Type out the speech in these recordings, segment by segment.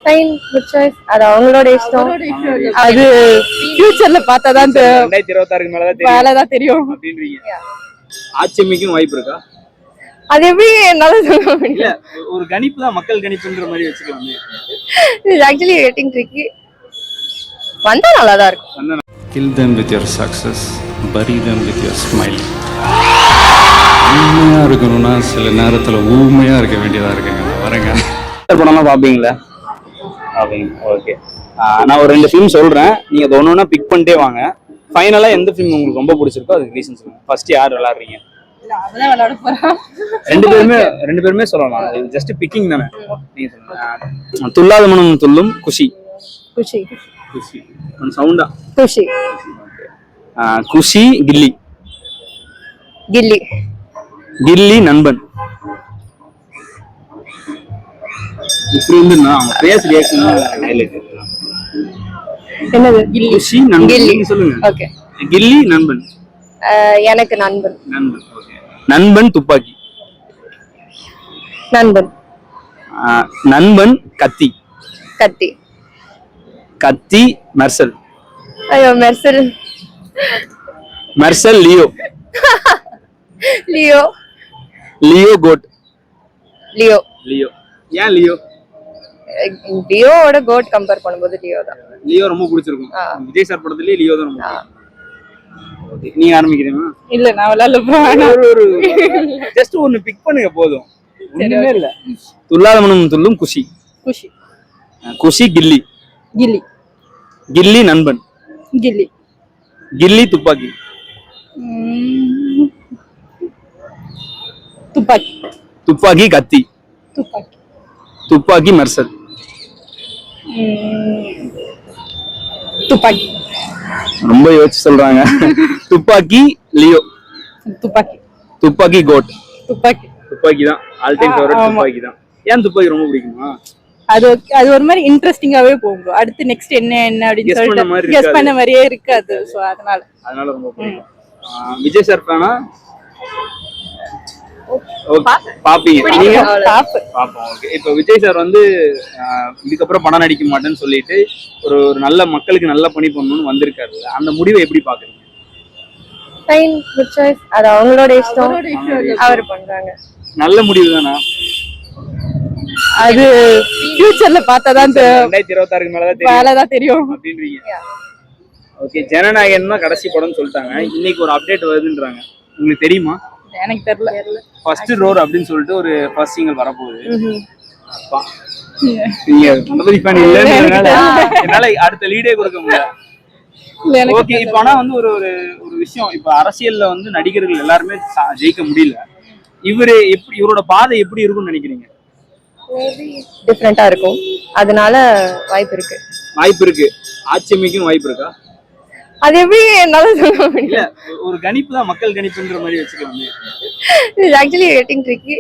Fine, good choice. அது அவங்களோட இஷ்டம். அது ஃபியூச்சர்ல பார்த்தாதான் 2026 மேலதான் தெரியும் அப்படின்றீங்க. ஆட்சி அமைக்கும் வாய்ப்பு இருக்கா? அது எப்படி என்னால சொல்ல முடியும்? இல்ல, ஒரு கணிப்பு தான், மக்கள் கணிப்புன்ற மாதிரி வச்சுக்கலாமே. இது ஆக்சுவலி கெட்டிங் ட்ரிக்கி. வந்தா நல்லா தான் இருக்கும். Kill them with your success, bury them with your smile. உண்மையா இருக்கணும்னா சில நேரத்துல ஊமையா இருக்க வேண்டியதா இருக்குங்க. வரேங்க. படம்லாம் பாப்பீங்களா? ஓகே. நான் ஒரு 2 ஃபிலிம் சொல்றேன், நீங்க அது ஒண்ணு ஒண்ணா பிக் பண்ணிட்டே வாங்க. ஃபைனலா எந்த ஃபிலிம் உங்களுக்கு ரொம்ப பிடிச்சிருக்கோ அதுக்கு ரீசன் சொல்லுங்க. ஃபர்ஸ்ட் யார் விளையாடுறீங்க? ரெண்டு பேருமே சொல்லலாம். ஜஸ்ட் பிக்கிங் தானே. நீங்க சொல்லுங்க. துல்லாத மனம் துள்ளும் குஷி. குஷி. குஷி. சவுண்டா? குஷி. குஷி கில்லி. கில்லி. கில்லி நண்பன். இப்படி வந்து அவங்க பேஸ் ரியாக்ஷன் என்னது? குஷி நண்பன். நீங்க சொல்லுங்க. ஓகே. கில்லி நண்பன். எனக்கு நண்பன். நண்பன். ஓகே. நண்பன் துப்பாக்கி. நண்பன். நண்பன் கத்தி. கத்தி. கத்தி மெர்சல். ஐயோ, Mersal. Mersal Leo. Leo. Leo GOAT. Leo. Leo. ஏன் லியோ? லியோவோட கோட் கம்பேர் பண்ணும்போது லியோ தான். லியோ ரொம்ப பிடிச்சிருக்கும். விஜய் சார் படத்துலயே லியோ தான் ரொம்ப. ஓகே, நீங்க ஆரம்பிக்கிறீங்களா? இல்ல, நான் விளையாடல. ஒரு ஜஸ்ட் ஒன்னு பிக் பண்ணுங்க போதும். ஒண்ணுமே இல்ல. துல்லாத மனம் துள்ளும் குஷி. குஷி. குஷி கில்லி. கில்லி. கில்லி நண்பன். கில்லி. கில்லி துப்பாக்கி. துப்பாக்கி. துப்பாக்கி கத்தி. துப்பாக்கி. துப்பாக்கி மெர்சல். துப்பாக்கி. ரொம்ப யோசிச்சு சொல்றாங்க. துப்பாக்கி லியோ. துப்பாக்கி. துப்பாக்கி கோட். துப்பாக்கி. துப்பாக்கி தான் ஆல் டைம் ஃபேவரட். துப்பாக்கி தான். ஏன் துப்பாக்கி ரொம்ப பிடிக்குமா? அது ஒரு மாதிரி இன்ட்ரெஸ்டிங்காவே போகும். அடுத்து நெக்ஸ்ட் என்ன அப்படின்னு சொல்லிட்டு கெஸ் பண்ண மாதிரியே இருக்காது. சோ அதனால ரொம்ப பிடிக்கும். விஜய் சார் ஃபேனா? பாப்பீங்க நீங்க? பாப்போம். ஓகே. இப்போ விஜய் சார் வந்து இதுக்கப்புறம் படம் நடிக்க மாட்டேன்னு சொல்லிட்டு ஒரு நல்ல மக்களுக்கு நல்ல பணி பண்ணணும்னு வந்திருக்காரு. அந்த முடிவை எப்படி பாக்குறீங்க? Fine, good choice. அது அவங்களோட இஷ்டம். அவர் பண்றாங்க. நல்ல முடிவு தானா? அது ஃபியூச்சர்ல பார்த்தாதான் 2026 மேலதான் தெரியும் அப்படின்றீங்க. ஓகே. ஜனநாயகன் தான் கடைசி படம்னு சொல்லிட்டாங்க. இன்னைக்கு ஒரு அப்டேட் வருதுன்றாங்க. உங்களுக்கு தெரியுமா? எனக்கு தெரியல. ஃபர்ஸ்ட் ரோர் அப்படின்னு சொல்லிட்டு ஒரு ஃபர்ஸ்ட் சிங்கிள் வரப்போகுது. அப்பா, நீங்க தளபதி ஃபேன் இல்லைன்றதுனால என்னால அடுத்த லீடே கொடுக்க முடியல. ஓகே. இப்ப ஆனா வந்து ஒரு ஒரு விஷயம், இப்ப அரசியல்ல வந்து நடிகர்கள் எல்லாருமே ஜெயிக்க முடியல. இவரோட பாதை எப்படி இருக்கும்னு நினைக்கிறீங்க? டிஃபரெண்டா இருக்கும். அதனால வாய்ப்பு இருக்கு. ஆட்சி அமைக்கும் வாய்ப்பு இருக்கா? அது எப்படி என்னால சொல்ல முடியும்? இல்ல, ஒரு கணிப்பு தான், மக்கள் கணிப்புன்ற மாதிரி வச்சுக்கலாமே. இது ஆக்சுவலி கெட்டிங் ட்ரிக்கி.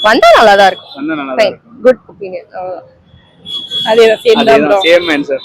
வந்தா நல்லா தான் இருக்கும். வந்தா நல்லா தான் இருக்கும். Good opinion. அதே சேம் ஆன்சர்.